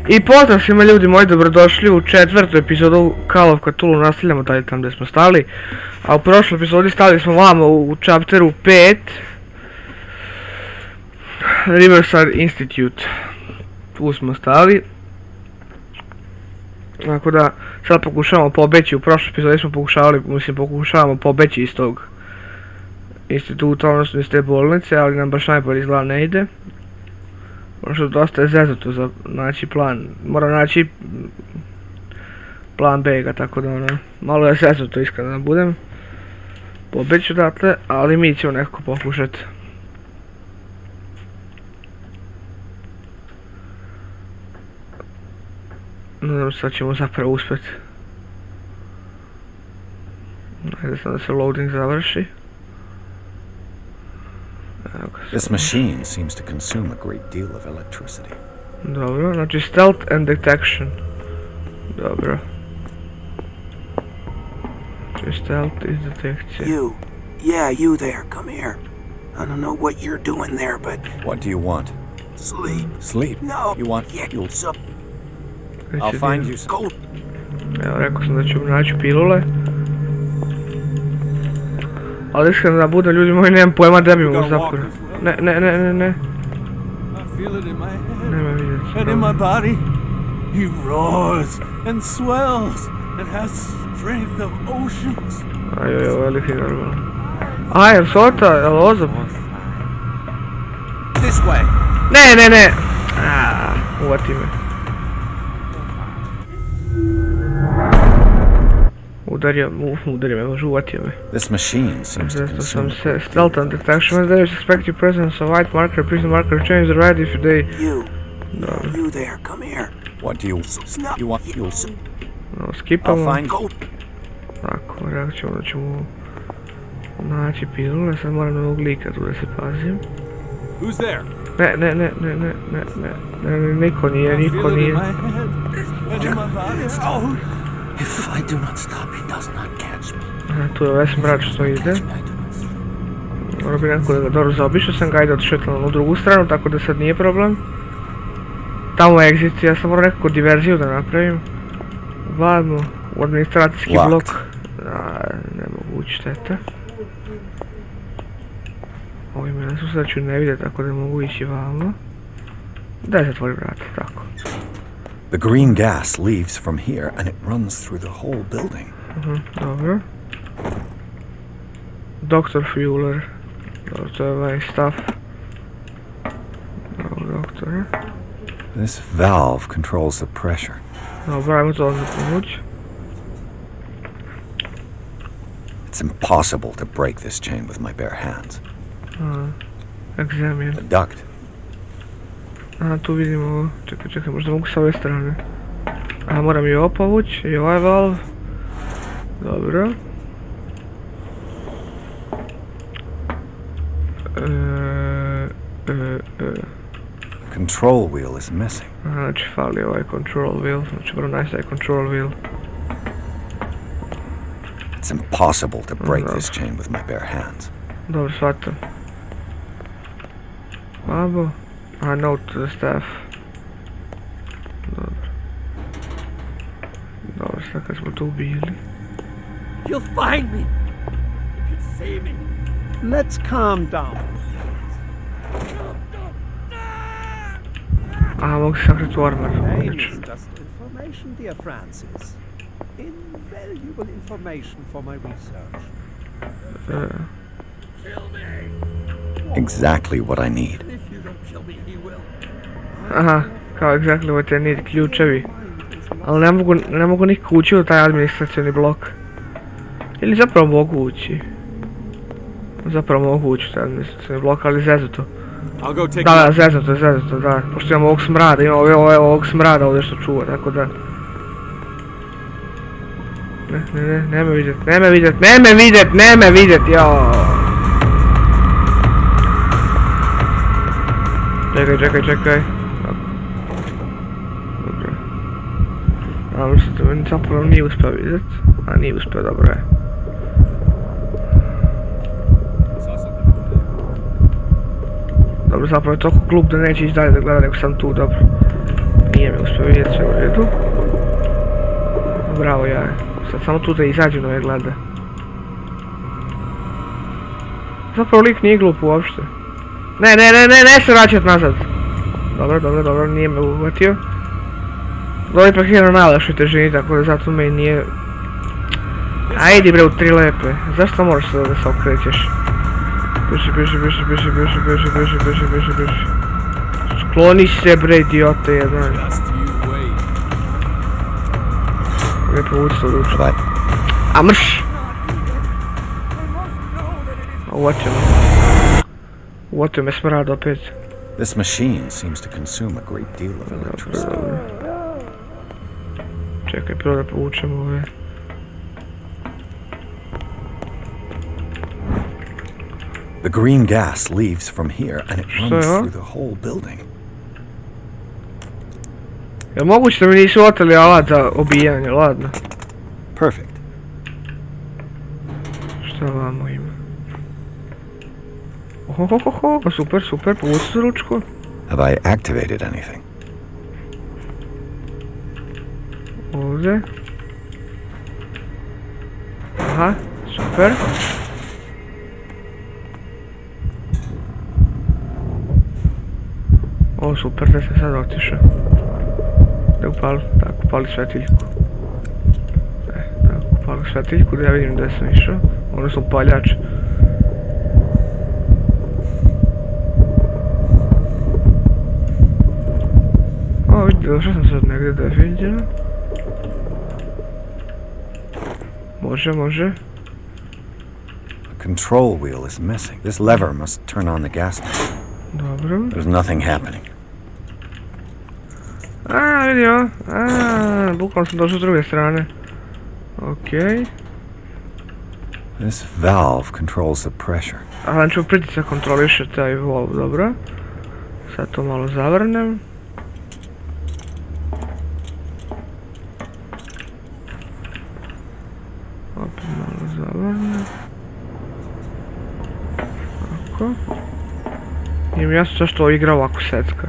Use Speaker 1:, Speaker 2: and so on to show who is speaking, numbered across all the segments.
Speaker 1: I pozdrav svima ljudi moji, dobrodošli u 4. epizodu Call of Cthulhu, nastavljamo dalje tam gdje smo stali. A u prošloj epizodi stali smo vamo u chapteru 5 Riverside Institute. Tu smo stali. Tako da sad pokušavamo pobeći, u prošloj epizodi smo pokušavamo pobeći iz tog instituta, odnosno iz te bolnice, ali nam baš najbolje izgleda ne ide. Ono što dosta je zezato za naći plan, moram naći plan B-ga, tako da ono, malo je zezato iskreno da budem. Pobeću odatle, ali mi ćemo nekako pokušati. Ne znam sad ćemo zapravo uspjeti. Ajde sam da se loading završi.
Speaker 2: This machine seems to consume a great deal of electricity.
Speaker 1: Dobro, znači stealth and detection. Dobro. Stealth is detection.
Speaker 3: You there, come here. I don't know what you're doing there, but...
Speaker 2: What do you want?
Speaker 3: Sleep.
Speaker 2: Sleep?
Speaker 3: No.
Speaker 2: You want...
Speaker 3: You'll up.
Speaker 2: I'll find you some...
Speaker 3: Go.
Speaker 1: Evo, rekao sam da ću naći pilule. Ali iskreno da budem, ljudi moji, nemam pojma da bi mogu zapravo. Ne. Nema vidjeti.
Speaker 4: And in my body, he roars and swells and has strength of oceans.
Speaker 1: Ajoj, veliki normalno. Jel sota, jel ozab?
Speaker 4: This way.
Speaker 1: Ne. Uvati me. Udario me, može uvatio me.
Speaker 2: This machine seems to consume...
Speaker 1: Stealth and detection. When there is suspected presence of white marker, prison marker, change the red if they...
Speaker 3: You there, come here.
Speaker 2: What do you... You want... You'll...
Speaker 1: No, skipamo.
Speaker 2: I'll find you...
Speaker 1: Tako, rekao ćemo da ćemo naći pilule, sad moram ovog lika tu da se pazim.
Speaker 4: Who's there?
Speaker 1: Ne, niko nije.
Speaker 2: If I do not stop, he does not catch me.
Speaker 1: Tu je već mrač što ide. Moram bi neko da ga dobro zaobišao sam ga, ide odšetno na drugu stranu, tako da sad nije problem. Tamo je exit, ja sam moram nekako diverziju da napravim. Vadno, u administracijski blok. Ne mogu ući, šteta. Ovi me na susreću ne vide, tako da mogu ići vamo. Daj zatvori vrata, tako.
Speaker 2: The green gas leaves from here and it runs through the whole building.
Speaker 1: Dobro. Dr. Fueler. Dobro, to je ovaj stuff. Dobro, doktore.
Speaker 2: This valve controls the pressure.
Speaker 1: Dobro, ajmo to ovdje pomoći.
Speaker 2: It's impossible to break this chain with my bare hands.
Speaker 1: Examine.
Speaker 2: The duct.
Speaker 1: Tu vidimo ovo. Čekaj, možda mogu s ove strane. Moram i ovo povući, i ovaj valve. Dobro.
Speaker 2: The control wheel is missing.
Speaker 1: Znači fali ovaj control wheel, znači moram naći taj control wheel.
Speaker 2: It's impossible to break this chain with my bare hands.
Speaker 1: Dobro, shvatam. Babo. Note to the staff. Dobro, sad kad smo tu bili.
Speaker 4: You'll find me. You can save me. Let's calm down.
Speaker 1: Mogu se sakriti u armor.
Speaker 4: Just information, dear Francis. Invaluable information for my research. Kill me.
Speaker 2: Exactly what I need.
Speaker 4: If you don't kill me, he will.
Speaker 1: Kao exactly what I need, ključevi. Ali ne mogu nikako ući u taj administracijni blok. Ili zapravo mogu ući. Zapravo mogu ući u taj administracijni blok, ali zezato. Da, zezato, da. Pošto imam ovog smrada, imam ovog smrada ovdje što čuva, tako da... Ne me vidjet, jao! Čekaj. Dobro. Mislite, meni zapravo nije uspio vidjet. Nije uspio, dobro je. Dobro, zapravo je toliko glup da neće ići dalje da gleda, nego sam tu, dobro. Nije me uspio vidjeti, sve u redu. Bravo, ja. Sad samo tu da izađem da me gleda. Zapravo lik nije glup uopšte. Ne se vraćat nazad. Dobro, nije me uhvatio. Ovo ipak je na najlakšoj težini, tako da zato me nije... Ajdi bre u 3 lepe. Zašto moraš sada da se okrećeš? Beži. Skloni se bre, idiote jedan.
Speaker 4: Just you wait.
Speaker 1: Ne povuci to ruču.
Speaker 2: But
Speaker 1: A mrš! Uvatio me smrad opet.
Speaker 2: this machine seems to consume a great deal of electricity.
Speaker 1: Čekaj, prvo da povučemo ove.
Speaker 2: The green gas leaves from here and it runs
Speaker 1: Što?
Speaker 2: through the whole building.
Speaker 1: Je moguće da mi nisu oteli alat za obijanje, ladno.
Speaker 2: Perfect.
Speaker 1: Šta vamo ima? Ohohoho, super, povuci se ručku.
Speaker 2: Have I activated anything?
Speaker 1: Ovdje. Aha, super. O, super, da sam sad otišao. Da upali, tako, upali svetiljku. Tako, upali svetiljku da ja vidim da sam išao. Odnosno upaljač. O, vidi, došao sam sad negdje definitivno. Može.
Speaker 2: The control wheel is missing. This lever must turn on the gas main.
Speaker 1: Dobro.
Speaker 2: There's nothing happening.
Speaker 1: A, vidio. Bukvalno sam došao s druge strane. Okej.
Speaker 2: This valve controls the pressure.
Speaker 1: Znači pritisak kontroliše taj valve, dobro. Sad to malo zavrnem. Opet malo zavrnem. Tako. Nije mi jasno zašto ovo igra ovako secka.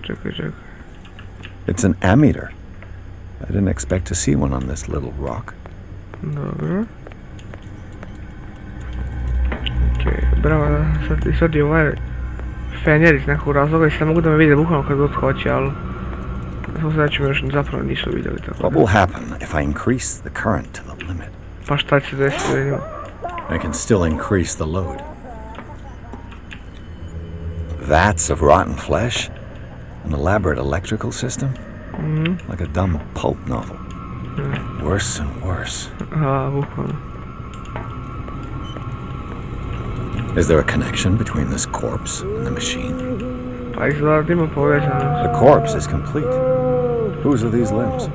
Speaker 1: Čekaj.
Speaker 2: It's an ammeter. I didn't expect to see one on this little rock.
Speaker 1: Dobro. Okej, bravo, sad izvadi ovaj fenjer iz nekog razloga i sad mogu da me vide bukvalno kad god hoće, ali... Samo sad ćemo još zapravo nisu vidjeli tako.
Speaker 2: What will happen if I increase the current to the limit?
Speaker 1: Pa šta će se desiti, vidimo.
Speaker 2: I can still increase the load. Vats of rotten flesh? An elaborate electrical system? Like a dumb pulp novel. Worse and worse.
Speaker 1: Aha, bukvalno.
Speaker 2: Is there a connection between this corpse and the machine?
Speaker 1: Pa izgleda da ima povezanost.
Speaker 2: The corpse is complete. Whose are these limbs?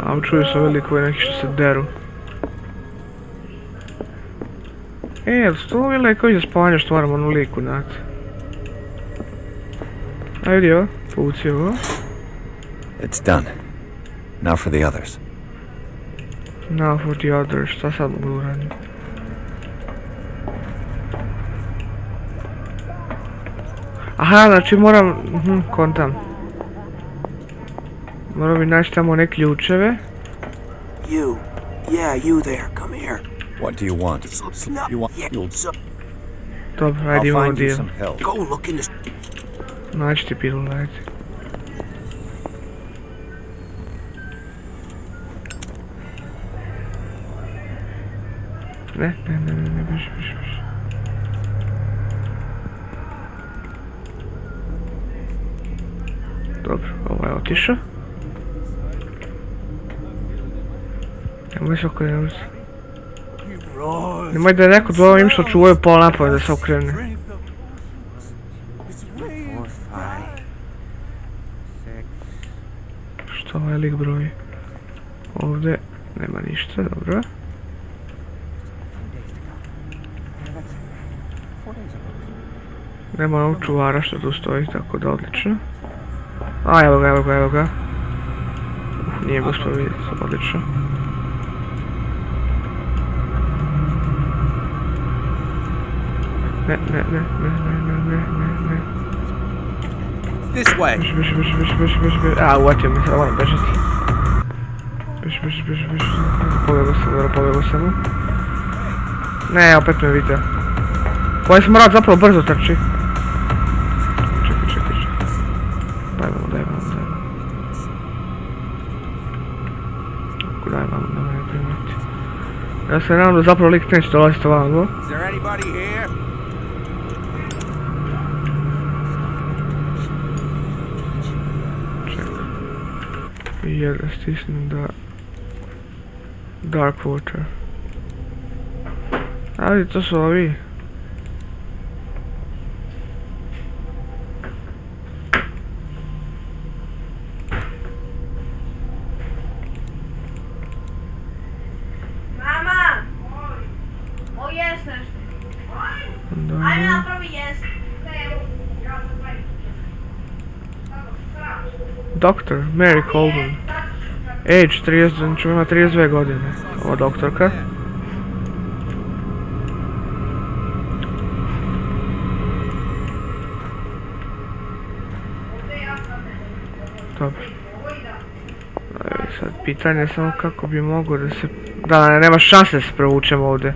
Speaker 1: A čuju se veliko i neki što se deru. Jel su to ili kao za spavanje što moramo onu liku naći? A vidio, povuci ovo.
Speaker 2: It's done. Now for the others.
Speaker 1: Now for the others, šta sad mogu uradim? Aha, znači moram, kontam. Moram bi naći tamo one ključeve.
Speaker 3: You there, come here.
Speaker 2: What do you want? You want?
Speaker 1: Dobro, ajde
Speaker 2: I'll
Speaker 1: imamo
Speaker 2: find you
Speaker 1: dio.
Speaker 2: some help.
Speaker 3: Go look in this.
Speaker 1: Naći ti pilu, ajde. Ne, beži. Dobro, ovo je otišao. Nemoj se okrenuti. Nemoj da je neko dvoje im što čuvaju pol napoj da se okrene. Što ovaj lik broji? Ovdje nema ništa, dobro. Nema onog čuvara što tu stoji, tako da odlično. A, evo ga. Nije ga uspio vidjeti, odlično. Ne.
Speaker 3: This way.
Speaker 1: Beži. A, uvatio me, sad moram bežati. Beži. Pobjegao sam. Ne, opet me vidio. Ovaj smrad zapravo brzo trči. Čekaj. Daj vam. Daj vam, da me ne primeti. Ja se nadam da zapravo lik neće dolaziti ovamo.
Speaker 3: Is there anybody here?
Speaker 1: Čekaj. I da stisnem da... Dark Water. Ali to su ovi.
Speaker 5: Mama! O, jest nešto. Ajme napravi jest.
Speaker 1: Doktor, Mary Coleman. Age 30, znači ima 32 godine. Ova doktorka. Dobro. Sad pitanje je samo kako bi mogao da se... Da, nema šanse da se provučem ovdje.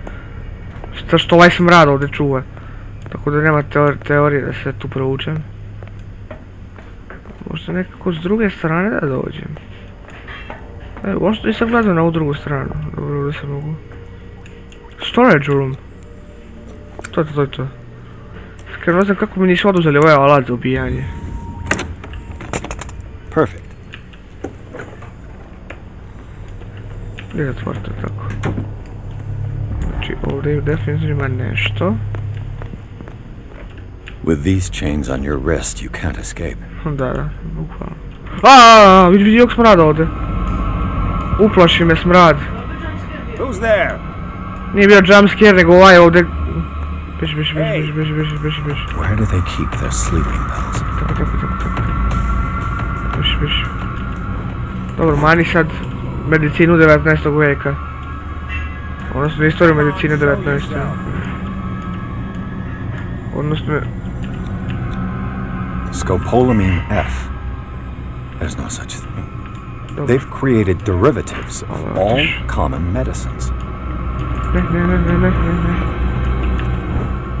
Speaker 1: Što ovaj smrad ovdje čuva. Tako da nema teorije da se tu provučem. Možda nekako s druge strane da dođem. Evo, možda nisam gledao na ovu drugu stranu. Dobro, da se mogu... Storage room. To je to. Skoro ne znam kako mi nisu oduzeli ovaj alat za ubijanje.
Speaker 2: Perfect.
Speaker 1: Gdje je zatvorite tako? Znači ovdje definitivno ima nešto.
Speaker 2: With these chains on your wrist, you can't escape.
Speaker 1: Da, bukvalno. Aaaa, vidi ovog smrada ovdje. Uplaši me smrad.
Speaker 3: Who's there?
Speaker 1: Nije bio jumpscare, nego ovaj ovdje. Beži.
Speaker 2: Where do they keep their sleeping pills?
Speaker 1: Tako. Beži. Dobro, mani sad medicinu 19. vijeka. Odnosno istoriju medicine 19. Odnosno...
Speaker 2: Scopolamine F. There's no such thing. They've created derivatives of all common medicines.
Speaker 1: Ne.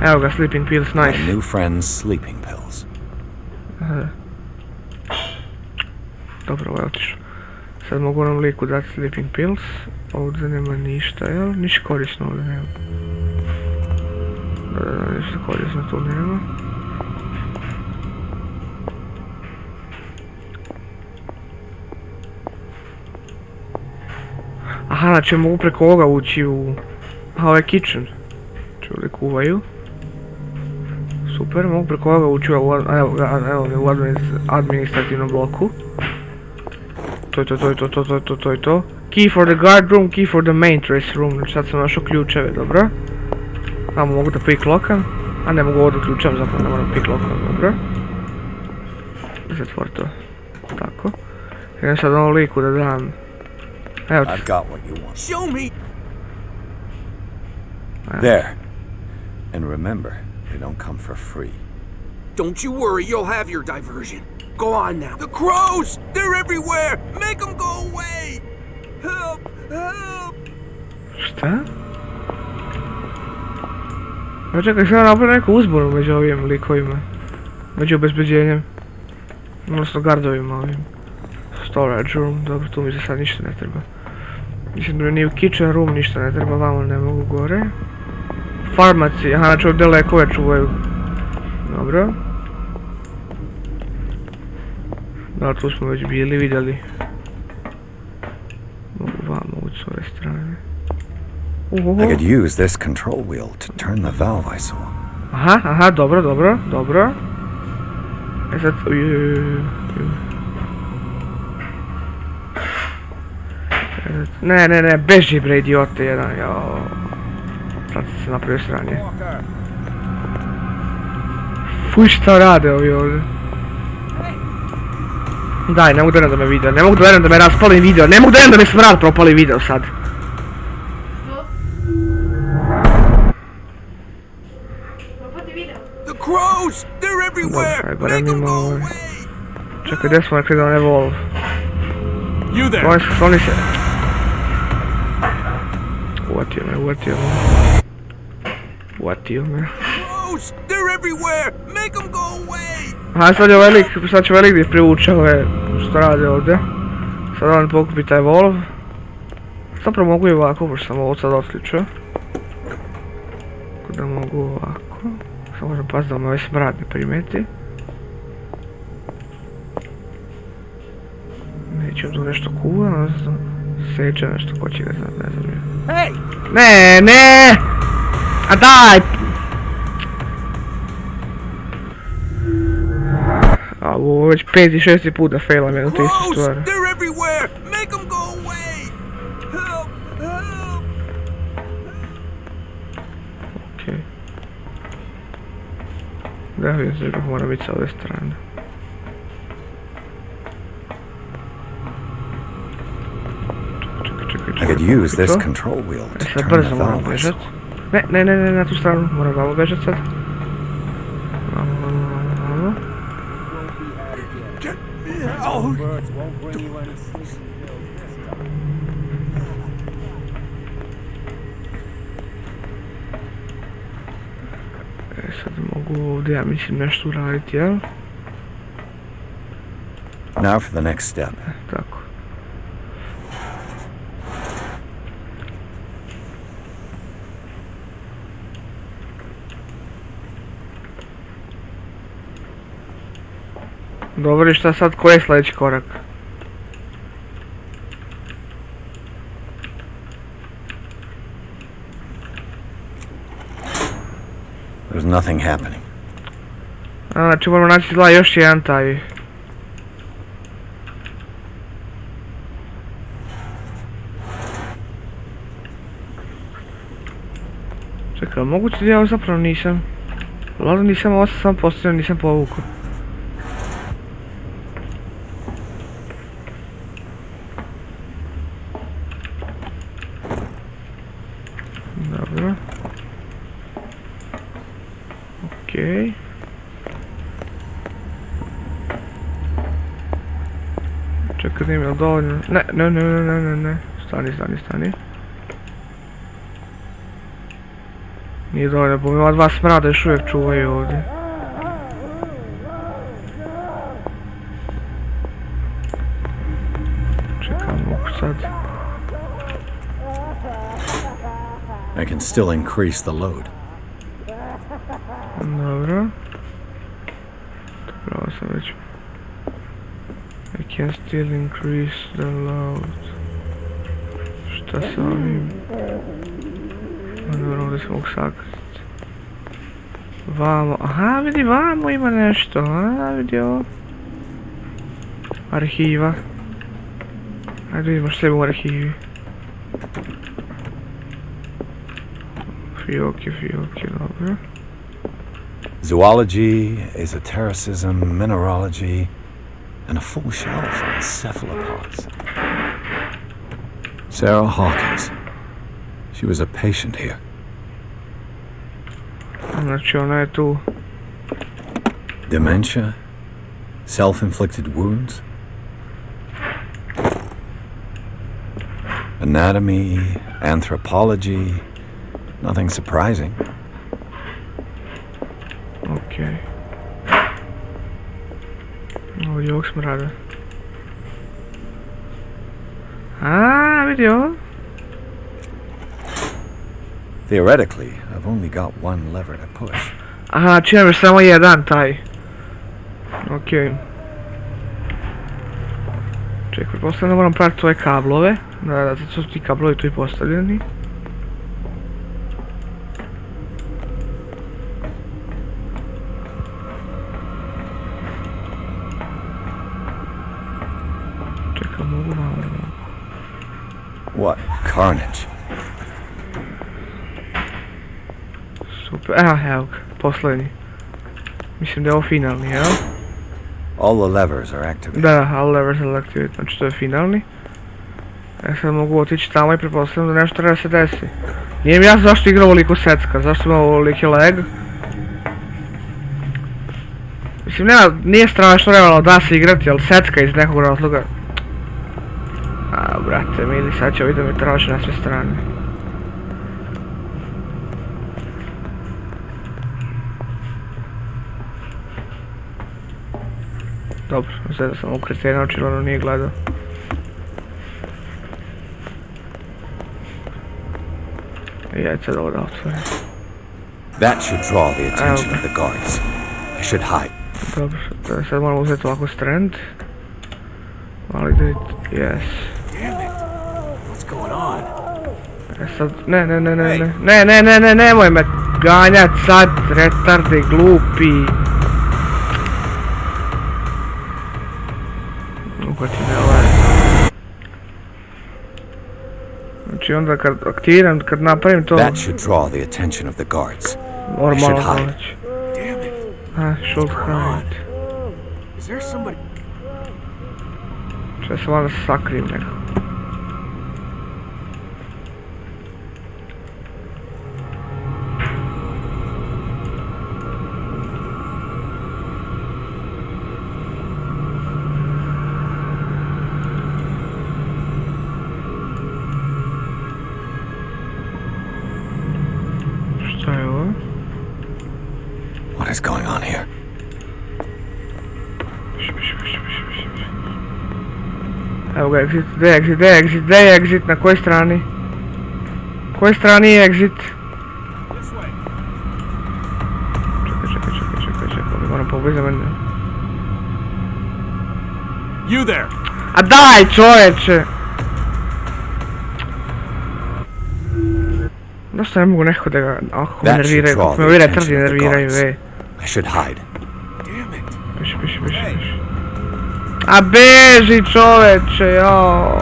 Speaker 1: Evo ga, sleeping pills,
Speaker 2: My
Speaker 1: nice.
Speaker 2: new friend's sleeping pills.
Speaker 1: Dobro, ovo je otišao. Sad mogu onom liku dati sleeping pills. Ovdje nema ništa, jel? Ništa korisno ovdje nema. Da, ništa korisno tu nema. Aha, znači mogu preko ovoga ući u... Aha, ovo je kitchen. Znači ovdje kuvaju. Super, mogu preko ovoga ući u administrativnom bloku. To je to. Key for the guard room, key for the main trace room. Znači sad sam našao ključeve, dobro. Tamo mogu da pick-lockam. A ne mogu ovo da ključam, zapravo ne moram pick-lockam, dobro. Zatvori to. Tako. Idem sad ovom liku da dam. Evo ti.
Speaker 2: I've got what you want.
Speaker 3: Show me.
Speaker 2: There. And remember, they don't come for free.
Speaker 3: Don't you worry, you'll have your diversion. Go on now. The crows! They're everywhere! Make them go away! Help!
Speaker 1: Šta? Pa čekaj, sam napravio neku uzbunu među ovim likovima. Među obezbeđenjem. Odnosno gardovima ovim. Storage room, dobro, tu mi se sad ništa ne treba. Mislim da mi ni u kitchen room ništa ne treba, vamo ne mogu gore. Farmaci, aha, znači ovdje lekove čuvaju. Dobro. Da, tu smo već bili, vidjeli. Mogu vamo ući s ove strane.
Speaker 2: I could use this control wheel to turn the valve I saw.
Speaker 1: Aha, dobro. E sad... Ne, beži bre idiote jedan, jao. Sad sam se napravio sranje. Fuj šta rade ovi ovdje. Daj, ne mogu da me video, ne mogu da me raspali video, ne mogu da me smrad propali video sad.
Speaker 5: Pa
Speaker 3: everywhere!
Speaker 1: Aj, barem
Speaker 3: Make them
Speaker 1: ima
Speaker 3: go
Speaker 1: ovaj.
Speaker 3: away!
Speaker 1: Čekaj, gdje smo rekli da on evolve?
Speaker 4: You there!
Speaker 1: Skloni se. Uvatio me. Uvatio me.
Speaker 3: Crows! They're everywhere! Make them go away!
Speaker 1: Aha, sad će velik gdje privuče ove što rade ovdje. Sad on pokupi taj evolve. Zapravo mogu i ovako, pošto sam ovo sad otključio. Tako da mogu ovako. Samo možem paziti da me ovaj smrad ne primeti. Nećem tu nešto kuva, odnosno seče nešto, ko će ga znat, ne znam ja.
Speaker 4: Hey!
Speaker 1: Ne! A daj! A ovo već 5. i 6. put da failam jednu te istu
Speaker 3: Crows!
Speaker 1: stvar.
Speaker 3: They're everywhere! Make them go away! Help! Help!
Speaker 1: Okej. Da vidim se kako mora biti sa ove strane.
Speaker 2: I could use this control wheel to
Speaker 1: Sad
Speaker 2: turn
Speaker 1: brzo
Speaker 2: the
Speaker 1: moram
Speaker 2: valve.
Speaker 1: bežat. Ne, na tu stranu, moram vamo bežat sad. Vamo.
Speaker 4: Get me out!
Speaker 1: Sad mogu ovdje, ja mislim, nešto uraditi, jel?
Speaker 2: Now for the next step.
Speaker 1: Tako. Dobro, i šta sad, koji je sljedeći korak?
Speaker 2: There's nothing happening.
Speaker 1: Znači moramo naći zla još jedan taj. Čekaj, moguće da ja ovo zapravo nisam. Ladno nisam, ovo sam postavio, nisam povukao. Dobro. Okej. Čekaj, nije mi dovoljno. Ne. Stani. Nije dovoljno, bo mi ova dva smrada još uvijek čuvaju ovdje. Čekam, mogu sad.
Speaker 2: I can still increase the load.
Speaker 1: Dobro. Pravo sam već. I can still increase the load. Šta sa ovim? Dobro, ovdje se mogu sakriti. Vamo, aha, vidi, vamo ima nešto, a vidi ovo. Arhiva. Ajde vidimo što ima u arhivi. Fioke, dobro.
Speaker 2: Zoology, esotericism, mineralogy, and a full shelf on cephalopods. Sarah Hawkins. She was a patient here.
Speaker 1: Znači ona je tu.
Speaker 2: Dementia, self-inflicted wounds, anatomy, anthropology, nothing surprising.
Speaker 1: Okej. Ovdje ovog smrada. A, vidi ovo.
Speaker 2: Theoretically, I've only got one lever to push.
Speaker 1: Aha, činam još samo jedan taj. Okej. Čekaj, pretpostavljam da moram pratiti ove kablove. Da, sad su ti kablovi tu i postavljeni. Čekaj, mogu malo.
Speaker 2: What carnage!
Speaker 1: Super, evo ga, posljednji. Mislim da je ovo finalni, jel?
Speaker 2: All the levers are activated.
Speaker 1: Da, all levers are activated, znači to je finalni. Sad mogu otići tamo i pretpostavljam da nešto treba se desi. Nije mi jasno zašto igra ovoliko secka, zašto ima ovoliki lag. Mislim, nije strašno realno da se igrati, ali secka iz nekog razloga. A, brate mili, sad će ovdje mi traži na sve strane. Dobro, sada sam u kretena, očigledno nije gledao. I ajde sad ovo da otvorim.
Speaker 2: That should draw the attention of the guards. I should hide.
Speaker 1: Dobro, sad moramo uzeti ovako strand. Validate, yes.
Speaker 4: Damn it! What's going on?
Speaker 1: Sad, nemoj me ganjat sad, retardi, glupi. Uhvati me ovaj. Znači onda kad aktiviram, kad napravim to...
Speaker 2: That should draw the attention of the guards.
Speaker 1: Normalno
Speaker 2: should hide.
Speaker 1: znači.
Speaker 4: Damn it!
Speaker 1: Should hide.
Speaker 4: Is there somebody?
Speaker 1: Šta se valjda sakrijem nekako. Šta je ovo?
Speaker 2: What is going on here?
Speaker 1: Evo ga, exit, gdje je exit, na kojoj strani? Kojoj strani je exit?
Speaker 4: This way.
Speaker 1: Čekaj, moram pobliže za mene.
Speaker 4: You there!
Speaker 1: A daj čovječe! Zašto ne mogu nekako da ga, ako me nerviraju, ako me ovi retardi nerviraju,
Speaker 2: I should hide.
Speaker 4: Damn it!
Speaker 1: Piši. A beži čoveče, jao.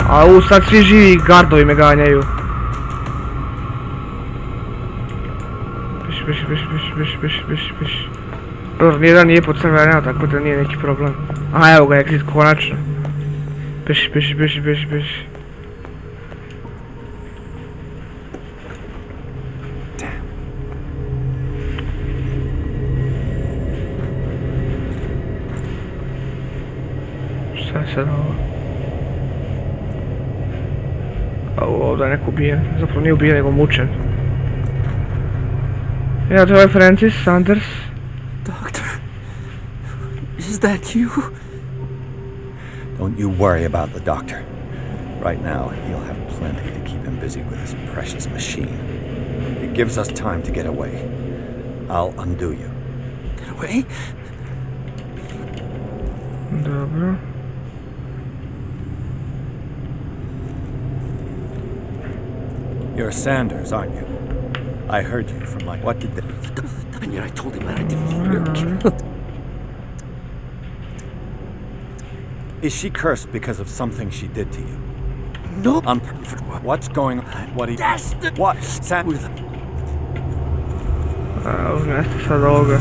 Speaker 1: A sad svi živi gardovi me ganjaju. Piši. Dobro, nijedan nije pod crvenja, tako da nije neki problem. Aha, evo ga, exit konačno. Piši. Šta je sad ovo? Ovdje je neko ubijen, zapravo nije ubijen nego mučen. Ja, to je Francis Sanders.
Speaker 6: Doctor, is that you?
Speaker 2: Don't you worry about the doctor. Right now, he'll have plenty to keep him busy with his precious machine. It gives us time to get away. I'll undo you.
Speaker 6: Get away?
Speaker 1: Dobro.
Speaker 2: You're Sanders, aren't you? I heard you from my... What did the...
Speaker 6: And yet I told him that I didn't kill.
Speaker 2: Is she cursed because of something she did to you?
Speaker 6: No.
Speaker 2: What's going on? What he...
Speaker 6: That's the...
Speaker 2: What? Sanders...
Speaker 1: Uzmijeste sad ovoga.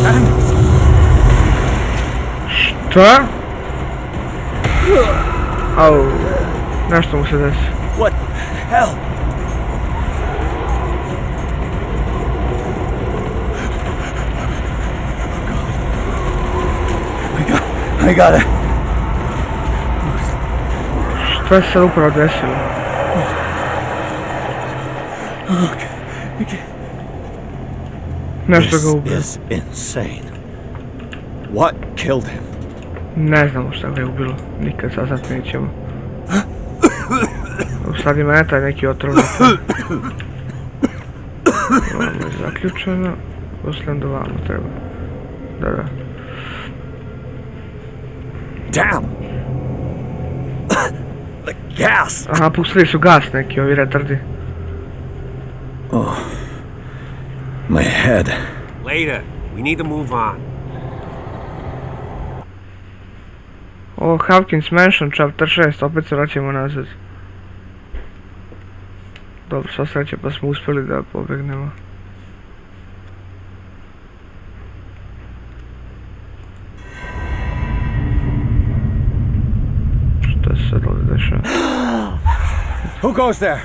Speaker 2: Sanders!
Speaker 1: Šta? Au, nešto mu se desi.
Speaker 2: What hell? I got it.
Speaker 1: Šta se sad upravo desilo? Nešto ga ubio.
Speaker 2: This is insane. What killed him?
Speaker 1: Ne znamo šta ga je ubilo, nikad saznat nećemo. Sad ima taj neki otrovni. Ovo je zaključeno, posljedno do vamo treba. Da.
Speaker 2: Damn! The gas!
Speaker 1: Aha, pustili su gas neki ovi retardi.
Speaker 2: Oh, my head.
Speaker 3: Later. We need to move on.
Speaker 1: Ovo Hawkins Mansion, chapter 6, opet se vraćamo nazad. Dobro, sva sreća pa smo uspjeli da pobegnemo. Šta se sad ovdje dešava?
Speaker 2: Who goes there?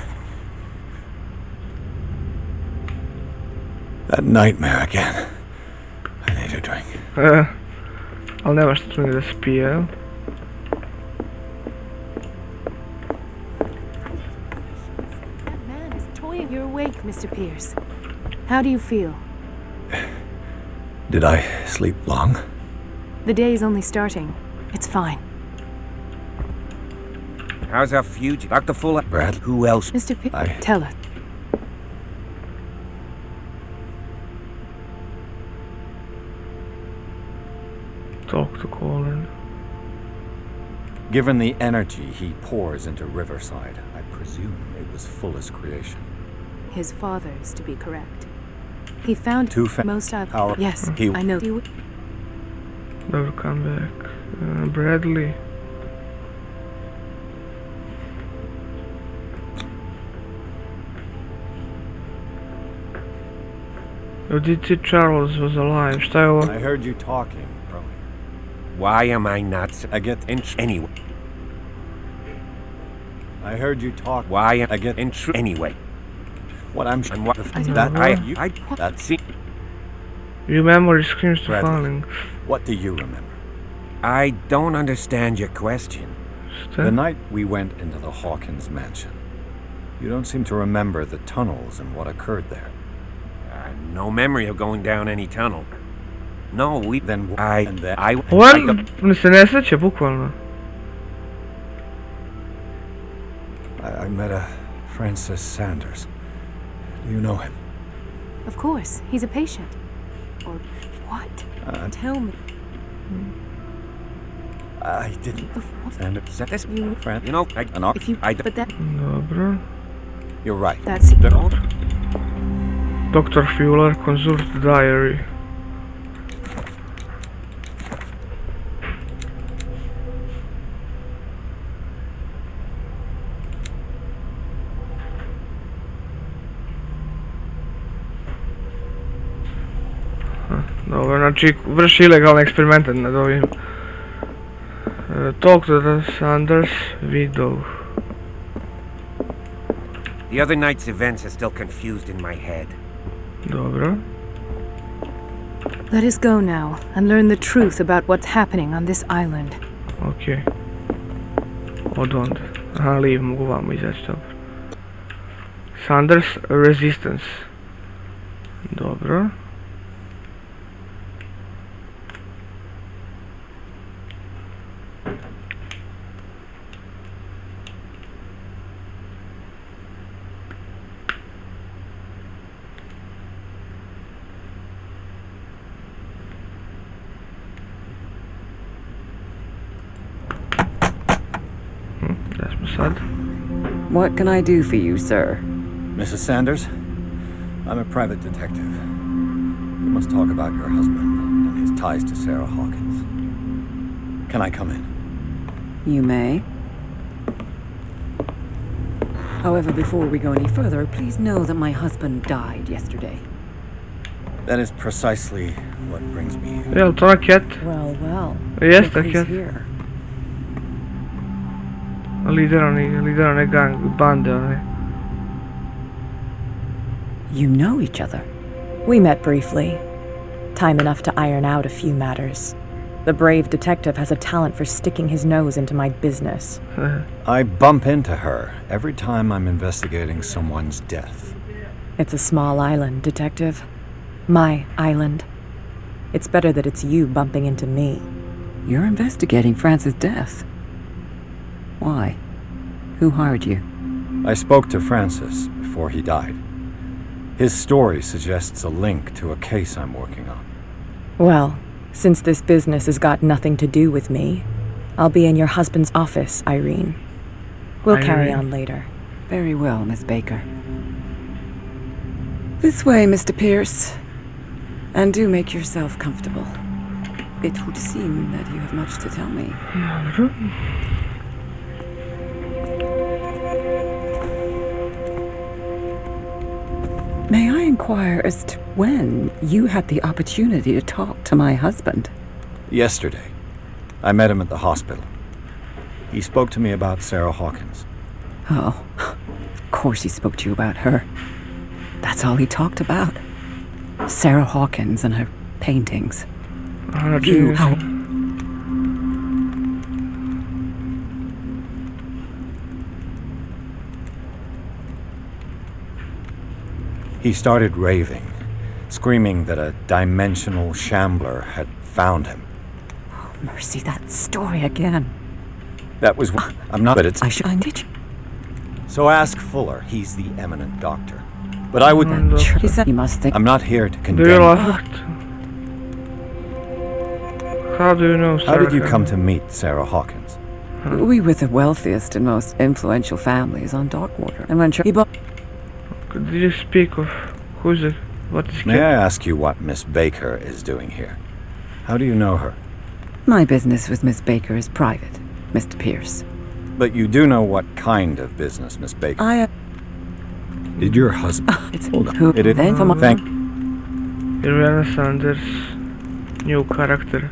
Speaker 2: That nightmare again. I need a drink.
Speaker 1: Ali nemaš tu ni da spije, jel?
Speaker 7: That man is toying. You're awake, Mr. Pierce. How do you feel?
Speaker 2: Did I sleep long?
Speaker 7: The day is only starting. It's fine.
Speaker 3: How's our future? Dr. Fuller?
Speaker 2: Brad?
Speaker 3: Who else?
Speaker 7: Mr. Pierce,
Speaker 2: I-
Speaker 7: tell us.
Speaker 1: Talk to Colin.
Speaker 2: Given the energy he pours into Riverside, I presume it was Fuller's creation.
Speaker 7: His father's, to be correct. He found most of...
Speaker 2: Our-
Speaker 7: Yes,
Speaker 2: he-
Speaker 7: I know.
Speaker 1: Dobro, come back. Bradley. Did see Charles was alive? Šta je ovo?
Speaker 2: I heard you talking earlier.
Speaker 3: Why am I not...
Speaker 2: I get
Speaker 3: Anyway.
Speaker 2: I heard you talk.
Speaker 3: Why am
Speaker 2: I get
Speaker 3: Anyway.
Speaker 2: what I'm
Speaker 3: And what...
Speaker 2: that
Speaker 3: That's it.
Speaker 1: Your memory screams to
Speaker 2: Bradley.
Speaker 1: falling.
Speaker 2: what do you remember?
Speaker 3: I don't understand your question.
Speaker 1: Šta?
Speaker 2: The night we went into the Hawkins mansion. You don't seem to remember the tunnels and what occurred there.
Speaker 3: No memory of going down any tunnel. No, we...
Speaker 2: Then
Speaker 3: I
Speaker 1: Ovo mi se ne sjeća, bukvalno.
Speaker 2: I met a Francis Sanders. Do you know him?
Speaker 7: Of course, he's a patient. Or what? Tell me.
Speaker 2: I didn't. Sanders.
Speaker 3: This,
Speaker 7: You...
Speaker 2: Friend?
Speaker 3: you know,
Speaker 2: An ar-
Speaker 7: If you...
Speaker 3: I-
Speaker 7: But that...
Speaker 1: Dobro.
Speaker 2: You're right.
Speaker 7: That's...
Speaker 3: don't...
Speaker 1: Dr. Fuller, consult diary. Dobro, znači vrši ilegalne eksperimente nad ovim. Talk to the Sanders widow.
Speaker 3: The other night's events are still confused in my head.
Speaker 1: Dobro.
Speaker 7: Let us go now and learn the truth about what's happening on this island.
Speaker 1: Okej. Od onda. Aha, leave, mogu vamo izaći, dobro. Sanders Resistance. Dobro. Sad.
Speaker 8: What can I do for you, sir?
Speaker 2: Mrs. Sanders? I'm a private detective. We must talk about your husband and his ties to Sarah Hawkins. Can I come in?
Speaker 8: You may. However, before we go any further, please know that my husband died yesterday.
Speaker 2: That is precisely what brings me here.
Speaker 1: Jel to raket?
Speaker 8: Well, well.
Speaker 1: Yes,
Speaker 8: look who's
Speaker 1: raket.
Speaker 8: here.
Speaker 1: Lider one gang, bande one.
Speaker 8: You know each other.
Speaker 9: We met briefly. Time enough to iron out a few matters. The brave detective has a talent for sticking his nose into my business.
Speaker 2: I bump into her every time I'm investigating someone's death.
Speaker 9: It's a small island, detective. My island. It's better that it's you bumping into me.
Speaker 8: You're investigating Francis' death. Why? Who hired you?
Speaker 2: I spoke to Francis before he died. His story suggests a link to a case I'm working on.
Speaker 9: Well, since this business has got nothing to do with me, I'll be in your husband's office, Irene. We'll carry
Speaker 1: Irene.
Speaker 9: on later.
Speaker 8: Very well, Miss Baker. This way, Mr. Pierce. And do make yourself comfortable. It would seem that you have much to tell me. May I inquire as to when you had the opportunity to talk to my husband?
Speaker 2: Yesterday, I met him at the hospital. He spoke to me about Sarah Hawkins.
Speaker 8: Oh, of course he spoke to you about her. That's all he talked about. Sarah Hawkins and her paintings.
Speaker 1: Aha, čini
Speaker 8: You,
Speaker 1: mi se.
Speaker 8: how...
Speaker 2: He started raving, screaming that a dimensional shambler had found him.
Speaker 8: Mercy, that story again.
Speaker 2: That was... I'm not... But it's...
Speaker 8: I should find it.
Speaker 2: So ask Fuller. He's the eminent doctor. But I would...
Speaker 8: He said you must think.
Speaker 2: I'm not here to
Speaker 1: Do you
Speaker 2: condemn you.
Speaker 1: laughed? How do you know
Speaker 2: How did you
Speaker 1: Sarah?
Speaker 2: come to meet Sarah Hawkins?
Speaker 8: We were the wealthiest and most influential families on Darkwater. And when he bought...
Speaker 1: Did you speak of who's it? What is
Speaker 2: May I ask you what Miss Baker is doing here? How do you know her?
Speaker 8: My business with Miss Baker is private, Mr. Pierce.
Speaker 2: But you do know what kind of business Miss Baker...
Speaker 8: I...
Speaker 2: Did your husband...
Speaker 8: It's
Speaker 2: Hold on.
Speaker 8: who...
Speaker 2: It is...
Speaker 8: Then from...
Speaker 2: Thank...
Speaker 1: Irvana Sanders. New character.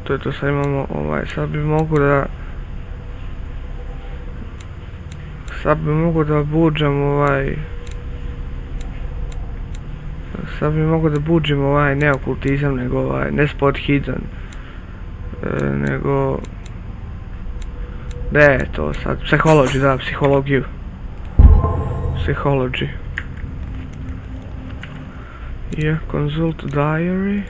Speaker 1: To je to, sad imamo sad bi mogu da... Sad bi mogu da buđam Sad bi mogu da buđim ne okultizam, nego ne spot hidden. Nego... Ne je to sad, psychology, da, psihologiju. Psychology. Yeah, consult diary.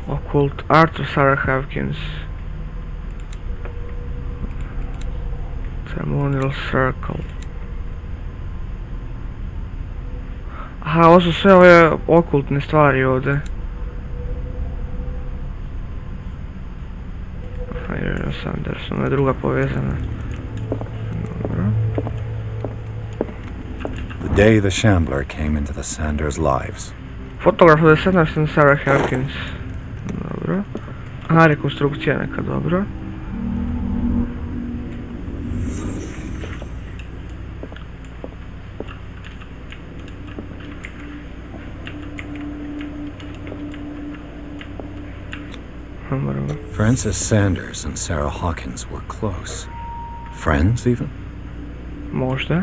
Speaker 1: Occult art of Sarah Hawkins. Ceremonial circle. Aha, ovo su sve ove okultne stvari ovdje. Aha, Irvana Sanders, ona je druga povezana. Dobro.
Speaker 2: The day the shambler came into the Sanders' lives.
Speaker 1: Photograph of the Sanders and Sarah Hawkins. Dobro. Aha, rekonstrukcija neka, dobro.
Speaker 2: Frances Sanders and Sarah Hawkins were close. Friends, even?
Speaker 1: Možda.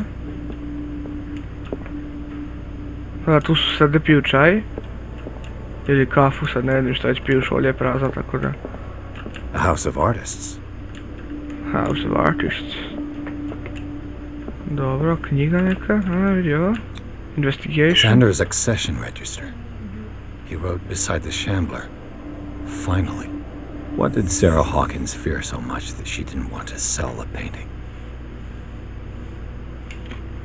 Speaker 1: Da, tu su sad da piju čaj. Ili kafu, sad ne vidim šta već piju, šolje je prazna, tako da.
Speaker 2: A house of artists.
Speaker 1: House of Artists. Dobro, knjiga neka, a vidi ovo. Investigation.
Speaker 2: Sanders' accession register. He wrote beside the shambler. Finally. What did Sarah Hawkins fear so much that she didn't want to sell the painting?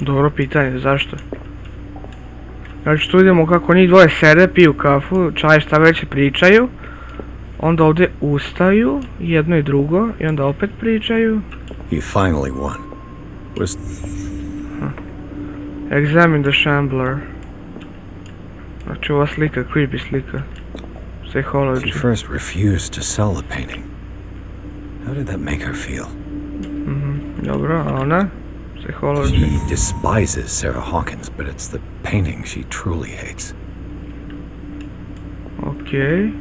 Speaker 1: Dobro pitanje, zašto? Znači tu vidimo kako njih dvoje sede, piju kafu, čaj šta već pričaju. Onda ovdje ustaju, jedno i drugo, i onda opet pričaju.
Speaker 2: He finally won. Was
Speaker 1: Examine the shambler. Znači ova slika, creepy slika. Psychology.
Speaker 2: she first refused to sell the painting. How did that make her feel?
Speaker 1: Dobro, a ona? Psychology.
Speaker 2: She despises Sarah Hawkins, but it's the painting she truly hates.
Speaker 1: Okej.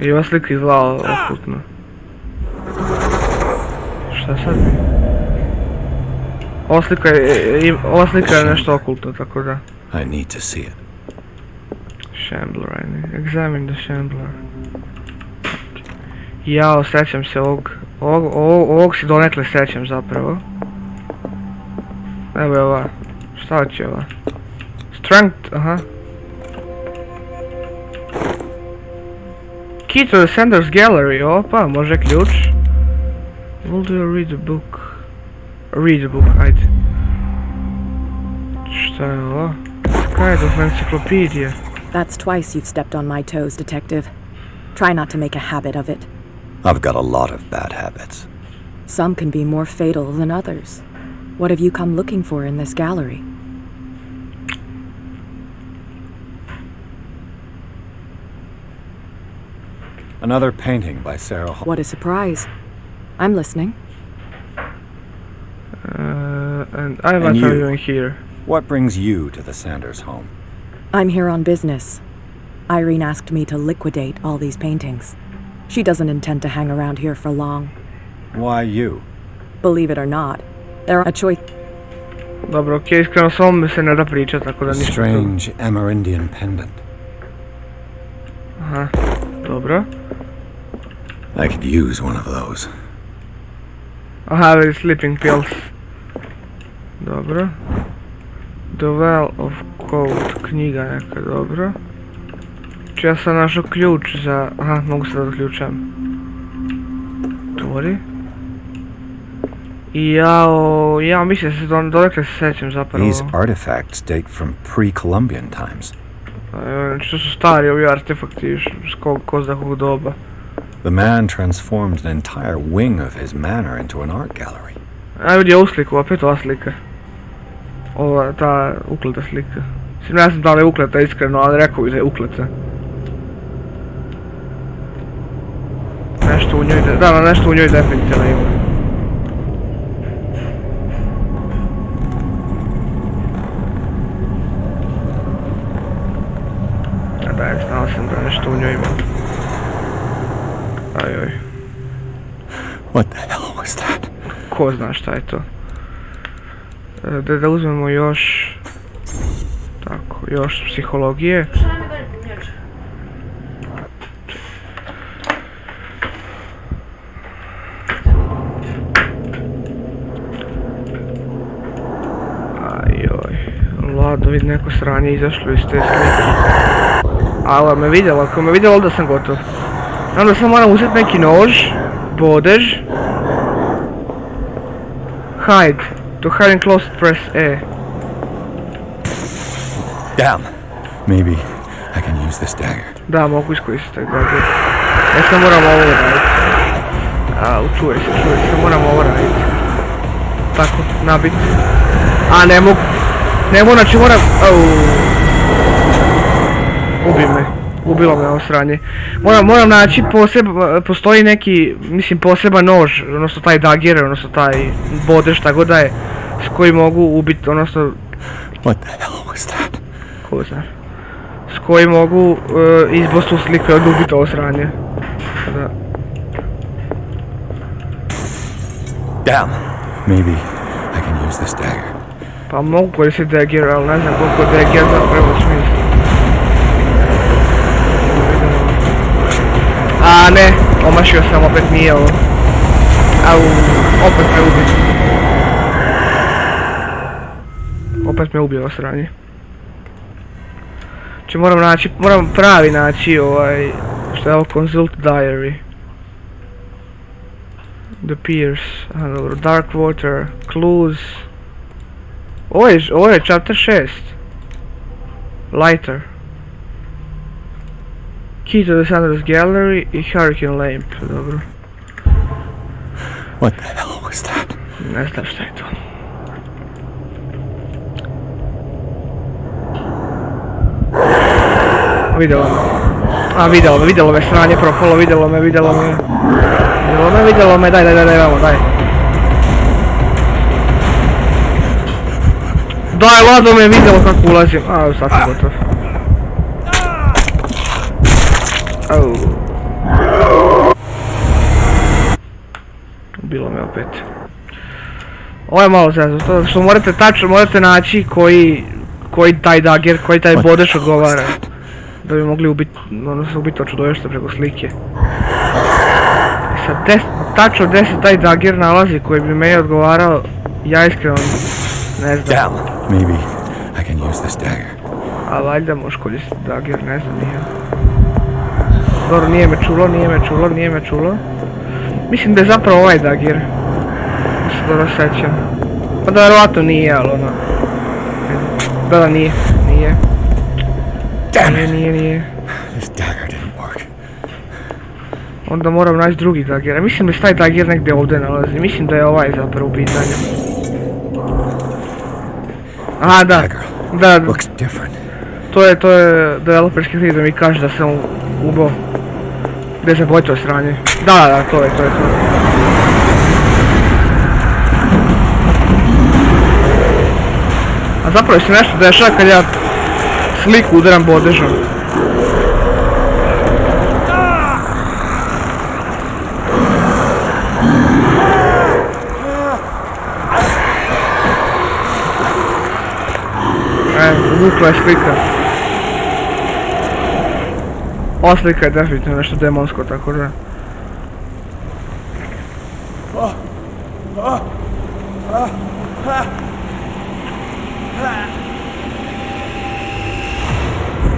Speaker 1: I ova slika izgleda okultno. Šta sad? Ova slika je nešto okultno, tako da.
Speaker 2: I need to see it.
Speaker 1: Shambler, ajde. Examine the shambler. Jao, srećam se ovog si donekle srećam zapravo. Evo je ova. Šta će ova? Strength, aha. Key to the Sanders Gallery, opa, može ključ. Will you read the book? Read the book, ajde. Šta je ovo? Kaj je to enciklopedija?
Speaker 9: That's twice you've stepped on my toes, Detective. Try not to make a habit of it.
Speaker 2: I've got a lot of bad habits.
Speaker 9: Some can be more fatal than others. What have you come looking for in this gallery?
Speaker 2: Another painting by Sarah Hawkins.
Speaker 9: What a surprise. I'm listening.
Speaker 1: And I what
Speaker 2: And
Speaker 1: are
Speaker 2: you?
Speaker 1: doing here?
Speaker 2: What brings you to the Sanders home?
Speaker 9: I'm here on business. Irene asked me to liquidate all these paintings. She doesn't intend to hang around here for long.
Speaker 2: Why you?
Speaker 9: Believe it or not, there are a choice.
Speaker 1: Dobro, okej, iskreno s ovom se ne da pričat, tako da
Speaker 2: A
Speaker 1: ništa tu.
Speaker 2: strange Amerindian pendant.
Speaker 1: Aha, dobro.
Speaker 2: I could use one of those.
Speaker 1: Aha, veli sleeping pills. Dobro. The Well of Code, knjiga neka, dobro. Ja sam našao ključ za... Aha, mogu se da otključam. Otvori. I ja mislim da se donekle se sećam zapravo.
Speaker 2: These artifacts date from pre-Columbian times.
Speaker 1: Znači to su stari ovi artefakti iz ko zna kog doba.
Speaker 2: The man transformed an entire wing of his manor into an art gallery.
Speaker 1: A vidi ovu sliku, opet ova slika. Ova, ta ukleta slika. Mislim, ne znam da li je ukleta iskreno, ali rekao bi da je ukleta. Nešto u njoj, nešto u njoj definitivno ima. Daj, znao sam da nešto u njoj ima. Ajoj.
Speaker 2: What the hell was that?
Speaker 1: Ko zna šta je to. Da uzmemo još... Tako, još psihologije. Ajoj. Lado, vidi neko sranje izašlo iz te slike. Ala me vidjela, ako me vidjela onda sam gotov. Onda sam moram uzeti neki nož, bodež. Hide. To hide and close press E.
Speaker 2: Damn. Maybe I can use this dagger.
Speaker 1: Da, mogu iskoristiti taj dagger. Ja sam moram ovo raditi. Čuvaj se, moram ovo raditi. Tako, nabit. A, ne mogu. Ne mogu, znači moram... Ubi me. Ubilo me ovo sranje. Moram naći postoji neki, mislim, poseban nož, odnosno taj dagger, odnosno taj bodež, šta god da je, s kojim mogu ubiti, odnosno...
Speaker 2: What the hell was that?
Speaker 1: Ko zna. S kojim mogu izbosti tu sliku i onda ubiti ovo sranje. Da.
Speaker 2: Damn. Maybe I can use this dagger.
Speaker 1: Pa mogu koristiti dagger, ali ne znam koliko dagger zapravo smisla. A ne, omašio sam, opet nije ovo. Au, opet me ubio. Opet me ubio ovo sranje. Znači moram pravi naći ovaj, što je ovo, consult diary. The Pierce, aha dobro, Dark Water, Clues. Ovo je chapter 6. Lighter. Key to the Sanders Gallery i Hurricane Lamp, dobro.
Speaker 2: What the hell was that?
Speaker 1: Ne znam šta je to. Vidjelo me sranje propalo, vidjelo me, daj, vamo, daj. Daj, Lado me vidjelo kako ulazim, sad sam gotov. Bilo me opet. Ovo je malo zezno, to što morate naći koji taj dagger, koji taj bodež odgovara. Da bi mogli ubiti, odnosno ubiti to čudovište preko slike. Sad tačno gdje se taj dagger nalazi koji bi meni odgovarao, ja iskreno ne znam.
Speaker 2: Damn, maybe I can use this dagger.
Speaker 1: A valjda možeš koristiti dagger, ne znam nije. Dobro, nije me čulo. Mislim da je zapravo ovaj dagger. Da se dobro sećam. Pa da vjerovatno nije, ali ono... Da, nije. Nije.
Speaker 2: This dagger didn't work.
Speaker 1: Onda moram naći drugi dagger. Mislim da se taj dagger negdje ovdje nalazi. Mislim da je ovaj zapravo u pitanju. Aha, da.
Speaker 2: Looks different.
Speaker 1: To je developerski klip da mi kaže da sam ubao. Gdje se boj to sranje. Da, to je. A zapravo se nešto dešava kad ja sliku udaram bodežom. uvukla je slika. Ova slika je definitivno nešto demonsko, tako da.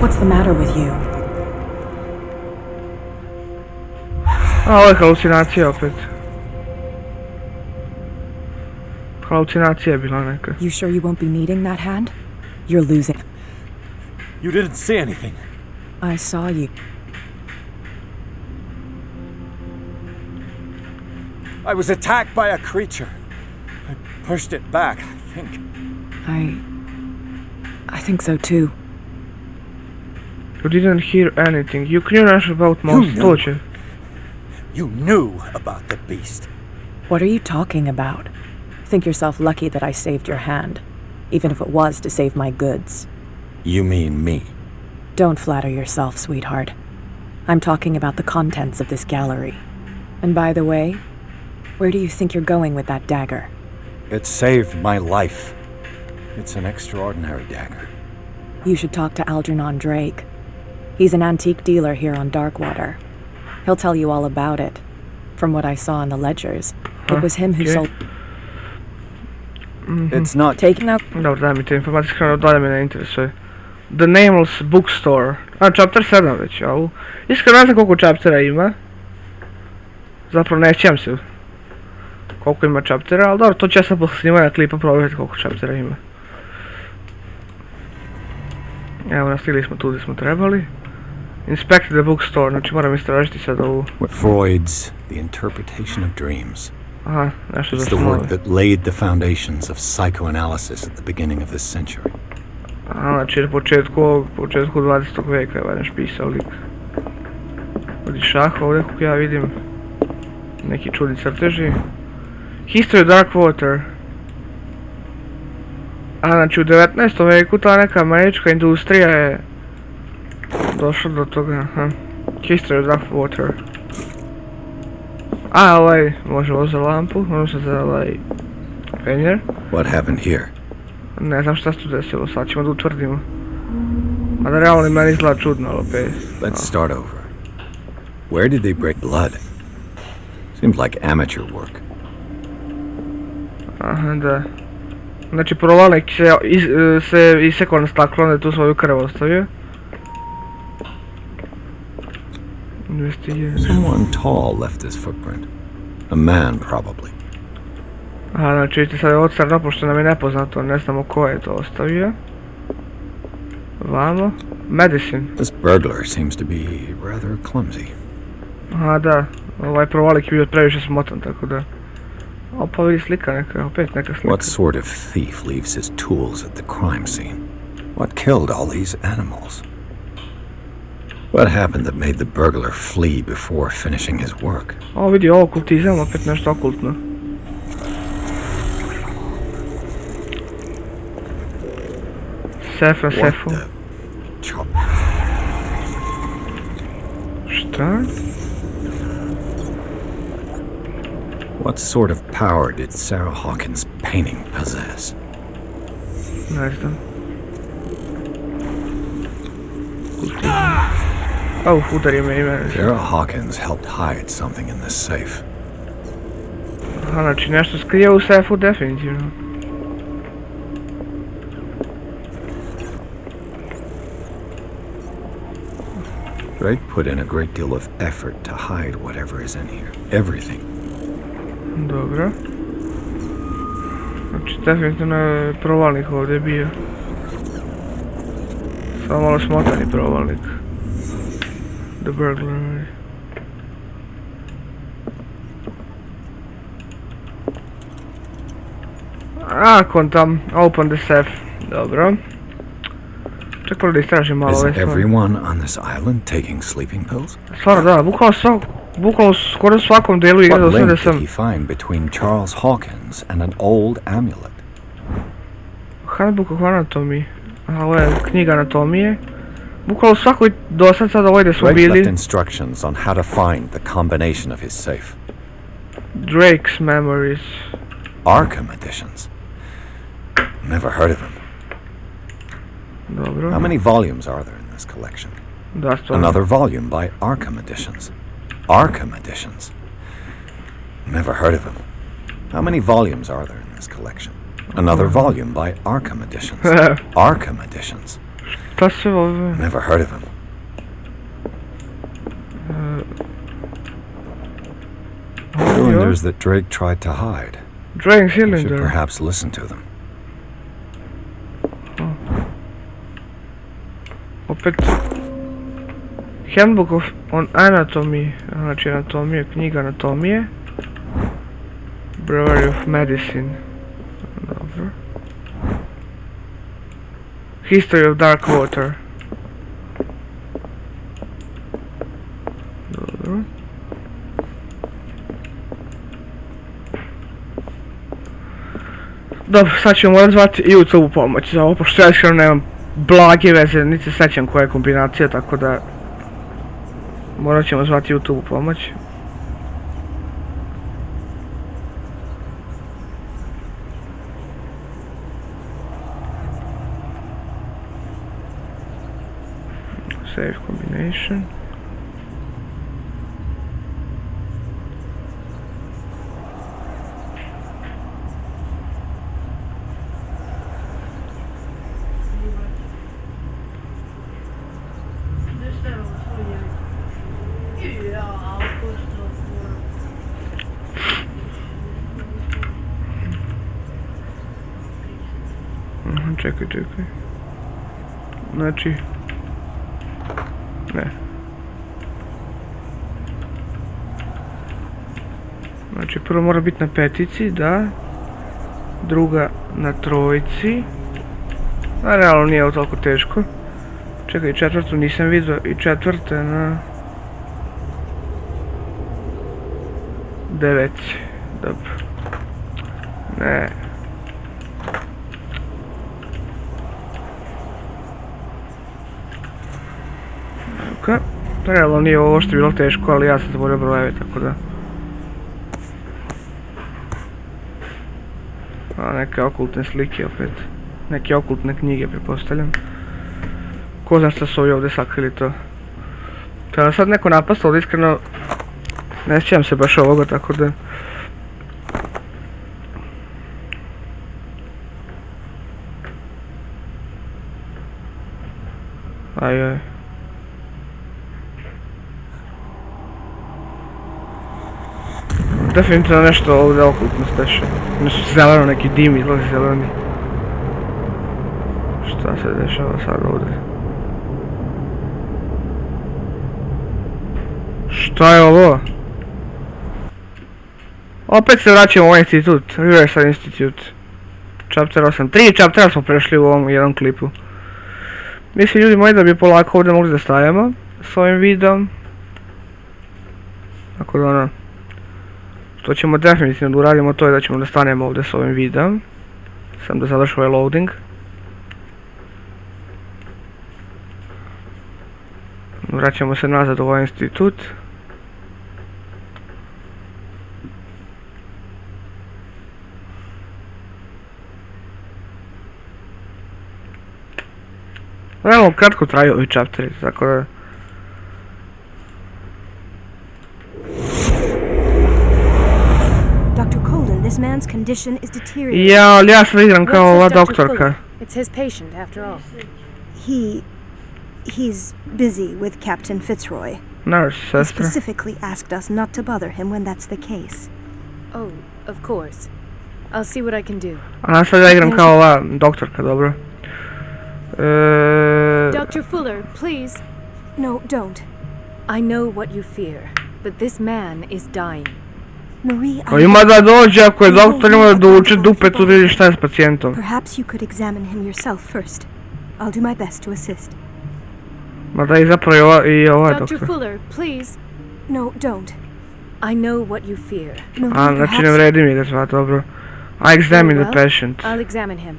Speaker 9: What's the matter with you?
Speaker 1: A, ovo je halucinacija opet. Halucinacija je bila neka.
Speaker 9: You sure you won't be needing that hand? You're losing.
Speaker 4: You didn't see anything.
Speaker 9: I saw you.
Speaker 2: I was attacked by a creature. I pushed it back, I think.
Speaker 9: I think so too.
Speaker 1: You didn't hear anything. You knew nothing about monster.
Speaker 2: You knew about the beast.
Speaker 9: What are you talking about? Think yourself lucky that I saved your hand, even if it was to save my goods.
Speaker 2: You mean me?
Speaker 9: Don't flatter yourself, sweetheart. I'm talking about the contents of this gallery. And by the way, where do you think you're going with that dagger?
Speaker 2: It saved my life. It's an extraordinary dagger.
Speaker 9: You should talk to Algernon Drake. He's an antique dealer here on Darkwater. He'll tell you all about it. From what I saw in the ledgers, it was him who sold...
Speaker 2: It's not...
Speaker 9: Taking out...
Speaker 1: Dobro, daj mi te informacije, iskreno dalje me ne interesuje. The Nameless Bookstore. A, chapter 7 već, au. Iskreno ne znam koliko chaptera ima. Zapravo ne sjećam se koliko ima chaptera, ali dobro, to će ja sad posle snimanja klipa provjeriti koliko chaptera ima. Evo, nastigli smo tu gdje smo trebali. Inspect the bookstore, znači moram istražiti sad ovu.
Speaker 2: Freud's The Interpretation of Dreams.
Speaker 1: Aha, nešto za
Speaker 2: It's the
Speaker 1: snove.
Speaker 2: work that laid the foundations of psychoanalysis at the beginning of this century.
Speaker 1: Aha, znači početku 20. vijeka je valjda pisao lik. Vodi šah ovdje kako ja vidim. Neki čudni crteži. History of Darkwater. A znači u 19. vijeku ta neka američka industrija je došla do toga, aha. History of Darkwater. A ovaj, može ovo za lampu, može za ovaj penjer.
Speaker 2: What happened here?
Speaker 1: Ne znam šta se tu desilo, sad ćemo da utvrdimo. A da realno meni izgleda čudno, ali opet.
Speaker 2: Let's start over. Where did they break blood? Seems like amateur work.
Speaker 1: Aha, da. Znači provalnik se isekao na staklo, onda je tu svoju krv ostavio.
Speaker 2: Someone tall left this footprint. A man, probably.
Speaker 1: Aha, znači vidite sad je ovo crno, pošto nam je nepoznato, ne znamo ko je to ostavio. Vamo. Medicine.
Speaker 2: This burglar seems to be rather clumsy.
Speaker 1: Aha, da. Ovaj provalik je bio previše smotan, tako da... Opa, vidi slika neka, opet neka slika.
Speaker 2: What sort of thief leaves his tools at the crime scene? What killed all these animals? What happened that made the burglar flee before finishing his work?
Speaker 1: O, vidi, ovo okultizam, opet nešto okultno. Sef na sefu. Šta?
Speaker 2: What sort of power did Sarah Hawkins' painting possess?
Speaker 1: Ne znam. Oh, udari me ime.
Speaker 2: Sarah Hawkins helped hide something in this safe.
Speaker 1: Aha, znači nešto skrije u sefu, definitivno.
Speaker 2: Drake put in a great deal of effort to hide whatever is in here. Everything.
Speaker 1: Dobro. Znači, definitivno je provalnik ovdje bio. Samo malo smotani provalnik. The burglar. A, kontam. Open the safe. Dobro. Čekaj da istražim malo
Speaker 2: Is
Speaker 1: ove stvari.
Speaker 2: everyone on this island taking sleeping pills?
Speaker 1: Stvarno da, bukvalno skoro u svakom delu igre
Speaker 2: What
Speaker 1: do sada
Speaker 2: link
Speaker 1: sam...
Speaker 2: did he find between Charles Hawkins and an old amulet?
Speaker 1: Handbook of Anatomy. Aha, ovo je knjiga anatomije. Bukvalno svakoj dosad sad ovdje smo
Speaker 2: Drake left
Speaker 1: bili.
Speaker 2: instructions on how to find the combination of his safe.
Speaker 1: Drake's Memories.
Speaker 2: Arkham editions. Never heard of him.
Speaker 1: Dobro.
Speaker 2: How many volumes are there in this collection?
Speaker 1: Da, stvarno.
Speaker 2: Another volume by Arkham Editions. Arkham Editions? Never heard of him. How many volumes are there in this collection? Another volume by Arkham Editions. Arkham Editions?
Speaker 1: Šta se ovo?
Speaker 2: Never heard of him. Cylinders that Drake tried to hide.
Speaker 1: Drain
Speaker 2: We should
Speaker 1: cylinder.
Speaker 2: perhaps listen to them.
Speaker 1: Opet. Handbook of on anatomy. Znači anatomije, knjiga anatomije. Brewery of medicine. Dobro. History of dark water. Dobro. Dobro, sad ćemo morat zvati i u tu pomoć za ovo, pošto ja iskreno nemam blage veze, niti se sećam koja je kombinacija, tako da morat ćemo zvati YouTube pomoć. Save combination. Čekaj. Znači... Ne. Znači prvo mora biti na petici, da. Druga na trojici. A realno nije ovo toliko teško. Čekaj, četvrtu nisam vidio i četvrte na... deveti. Dobro. Ne. Realno nije ovo što je bilo teško, ali ja sam zaboravio brojeve, tako da... A neke okultne slike opet. Neke okultne knjige, pretpostavljam. Ko zna šta su ovi ovdje sakrili to. Kada sad neko napast ovdje, iskreno... Ne sjećam se baš ovoga, tako da... Ajaj. Definitivno nešto ovdje okultno steše. Nešto zeleno, neki dim izlazi zeleni. Šta se dešava sad ovdje? Šta je ovo? Opet se vraćamo u ovaj institut. Riverside Institute. Chapter 8. 3 chaptera smo prešli u ovom jednom klipu. Mislim ljudi moji da bi polako ovdje mogli da stajemo s ovim videom. Tako da ono... Što ćemo definitivno da uradimo, to je da ćemo da stanemo ovdje s ovim videom. Sam da završi ovaj loading. Vraćamo se nazad u ovaj institut. Realno kratko traju ovi chapteri, tako da...
Speaker 10: This man's condition is deteriorating.
Speaker 1: Ja, ali ja se igram kao ova doktorka.
Speaker 7: It's his patient, after all.
Speaker 10: He's busy with Captain Fitzroy.
Speaker 1: Nurse,
Speaker 10: He
Speaker 1: sestra.
Speaker 10: specifically asked us not to bother him when that's the case.
Speaker 7: Oh, of course. I'll see what I can do.
Speaker 1: A sad ja igram kao ova doktorka, dobro.
Speaker 7: Dr. Fuller, please.
Speaker 10: No, don't.
Speaker 7: I know what you fear, but this man is dying.
Speaker 10: Marie,
Speaker 1: Pa ima da dođe, ako je doktor ima da dođe dupe tu vidi šta je s pacijentom.
Speaker 10: Perhaps you could examine him yourself first. I'll do my best to assist.
Speaker 1: Ma da i zapravo i ova
Speaker 7: Dr.
Speaker 1: doktor.
Speaker 7: Fuller, please.
Speaker 10: No, don't.
Speaker 7: I know what you fear.
Speaker 10: Marie,
Speaker 1: A, znači ne
Speaker 10: perhaps...
Speaker 1: vredi mi da sva, dobro. I examine the patient.
Speaker 7: I'll examine him.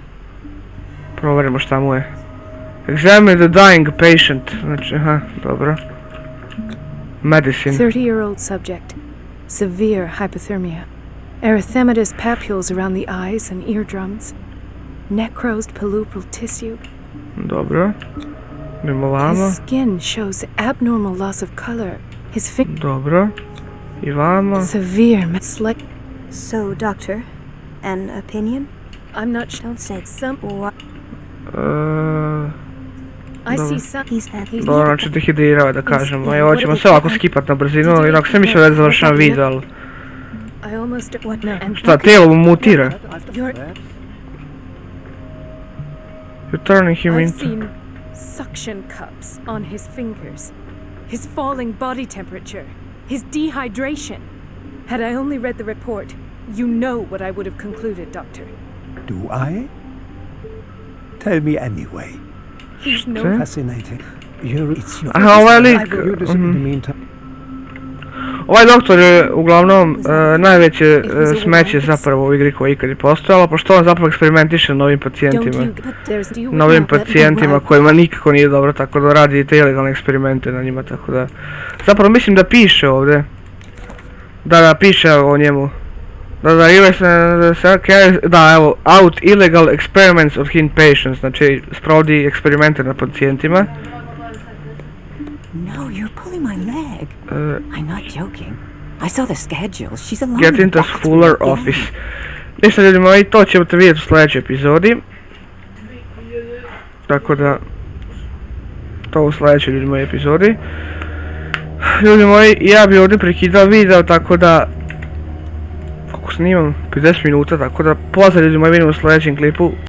Speaker 1: Proverimo šta mu je. Examine the dying patient. Znači, aha, dobro. Medicine.
Speaker 7: 30-year-old subject. Severe hypothermia. Erythematous papules around the eyes and eardrums. Necrosed palpebral tissue.
Speaker 1: Dobro. Idemo vamo.
Speaker 7: His skin shows abnormal loss of color. His
Speaker 1: Dobro. I vamo.
Speaker 7: severe like.
Speaker 10: So, doctor, an opinion?
Speaker 7: I'm not sure.
Speaker 10: Don't say
Speaker 7: Some.
Speaker 10: what.
Speaker 7: I see some.
Speaker 10: He's
Speaker 1: Dobro, znači dehidrairao da kažemo. Evo ćemo sve ovako skipat na brzinu, inak sve mislio da završavam video, ali...
Speaker 7: I almost what no. And
Speaker 1: Šta, tijelo mu mutira?
Speaker 7: you're.
Speaker 1: You're turning him
Speaker 7: I've
Speaker 1: into...
Speaker 7: seen suction cups on his fingers, his falling body temperature, his dehydration. Had I only read the report, you know what I would have concluded, Doctor.
Speaker 4: Do I? Tell me anyway.
Speaker 7: He's no.
Speaker 1: Okay.
Speaker 4: Fascinating. It's your
Speaker 1: Aha, ovaj lik...
Speaker 4: you do in the meantime.
Speaker 1: Ovaj doktor je uglavnom najveće smeće zapravo u igri koja je ikad i postojala, pošto on zapravo eksperimentiše na ovim pacijentima. Na ovim pacijentima kojima nikako nije dobro, tako da radi te ilegalne eksperimente na njima, tako da... Zapravo mislim da piše ovdje. Da, piše o njemu. Da, evo, out illegal experiments on human patients, znači sprovodi eksperimente na pacijentima.
Speaker 8: No, you're pulling my leg. I'm not joking. I saw the schedule. She's alone.
Speaker 1: Get into Fuller office. Ništa ljudi moji, to ćete vidjeti u sljedećoj epizodi. Tako da... To u sljedećoj ljudi moji epizodi. Ljudi moji, ja bi ovdje prekidao video, tako da... Kako snimam? 50 minuta, tako da pozdrav ljudi moji, vidimo u sljedećem klipu.